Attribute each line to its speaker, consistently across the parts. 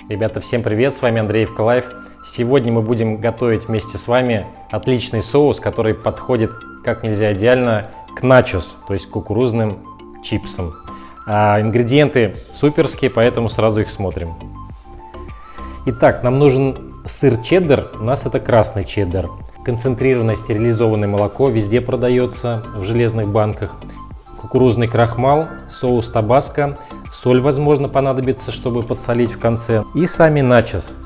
Speaker 1: Ребята, всем привет, с вами Андреевка Лайф. Сегодня мы будем готовить вместе с вами отличный соус, который подходит как нельзя идеально к начос, то есть к кукурузным чипсам. Ингредиенты суперские, поэтому сразу их смотрим. Итак, нам нужен сыр чеддер, у нас это красный чеддер. Концентрированное стерилизованное молоко везде продается в железных банках. Кукурузный крахмал, соус табаско, соль, возможно, понадобится, чтобы подсолить в конце. И сами начос.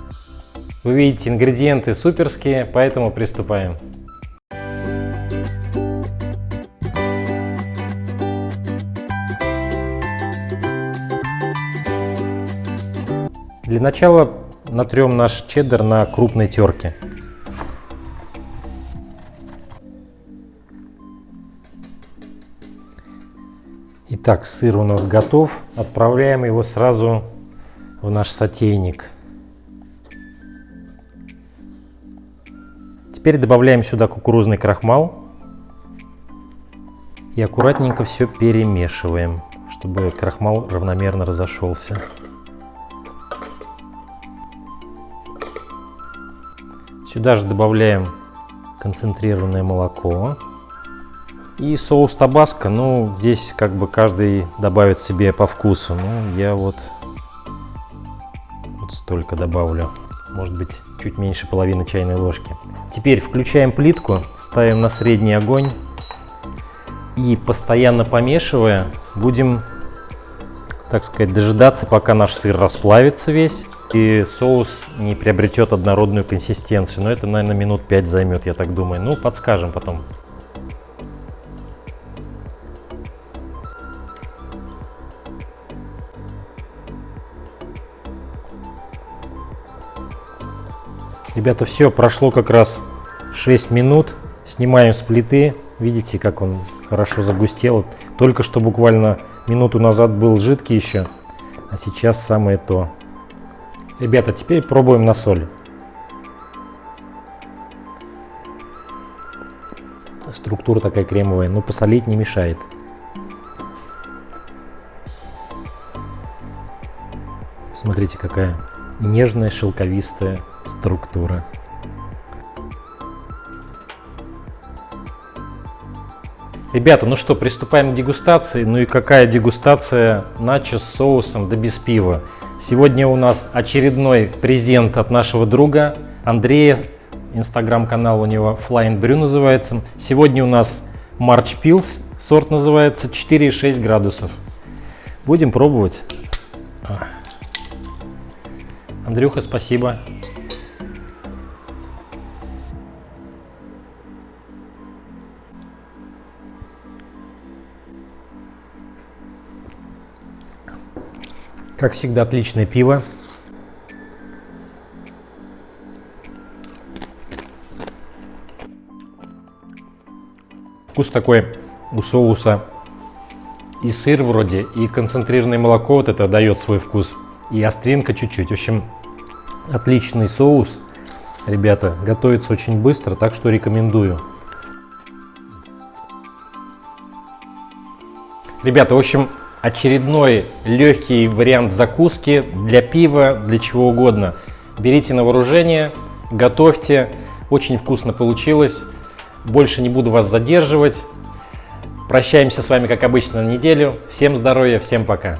Speaker 1: Вы видите, ингредиенты суперские, поэтому приступаем. Для начала натрем наш чеддер на крупной терке. Итак, сыр у нас готов. Отправляем его сразу в наш сотейник. Теперь добавляем сюда кукурузный крахмал и аккуратненько все перемешиваем, чтобы крахмал равномерно разошелся. Сюда же добавляем концентрированное молоко. И соус табаско, ну, здесь как бы каждый добавит себе по вкусу. Ну, я вот столько добавлю. Может быть, чуть меньше половины чайной ложки. Теперь включаем плитку, ставим на средний огонь. И постоянно помешивая, будем, так сказать, дожидаться, пока наш сыр расплавится весь. И соус не приобретет однородную консистенцию. Но это, наверное, минут 5 займет, я так думаю. Ну, подскажем потом. Ребята, все, прошло как раз 6 минут. Снимаем с плиты. Видите, как он хорошо загустел. Только что буквально минуту назад был жидкий еще, а сейчас самое то. Ребята, теперь пробуем на соль. Структура такая кремовая, но посолить не мешает. Смотрите, какая нежная, шелковистая структура. Ребята, ну что, приступаем к дегустации. Ну и какая дегустация начос с соусом, да без пива. Сегодня у нас очередной презент от нашего друга Андрея. Инстаграм-канал у него Flying Brew называется. Сегодня у нас March Pils, сорт называется, 4,6 градусов. Будем пробовать. Андрюха, спасибо. Как всегда, отличное пиво. Вкус такой у соуса. И сыр вроде, и концентрированное молоко вот это дает свой вкус. И остринка чуть-чуть. В общем, отличный соус. Ребята, готовится очень быстро, так что рекомендую. Ребята, в общем, очередной легкий вариант закуски для пива, для чего угодно. Берите на вооружение, готовьте. Очень вкусно получилось. Больше не буду вас задерживать. Прощаемся с вами, как обычно, на неделю. Всем здоровья, всем пока.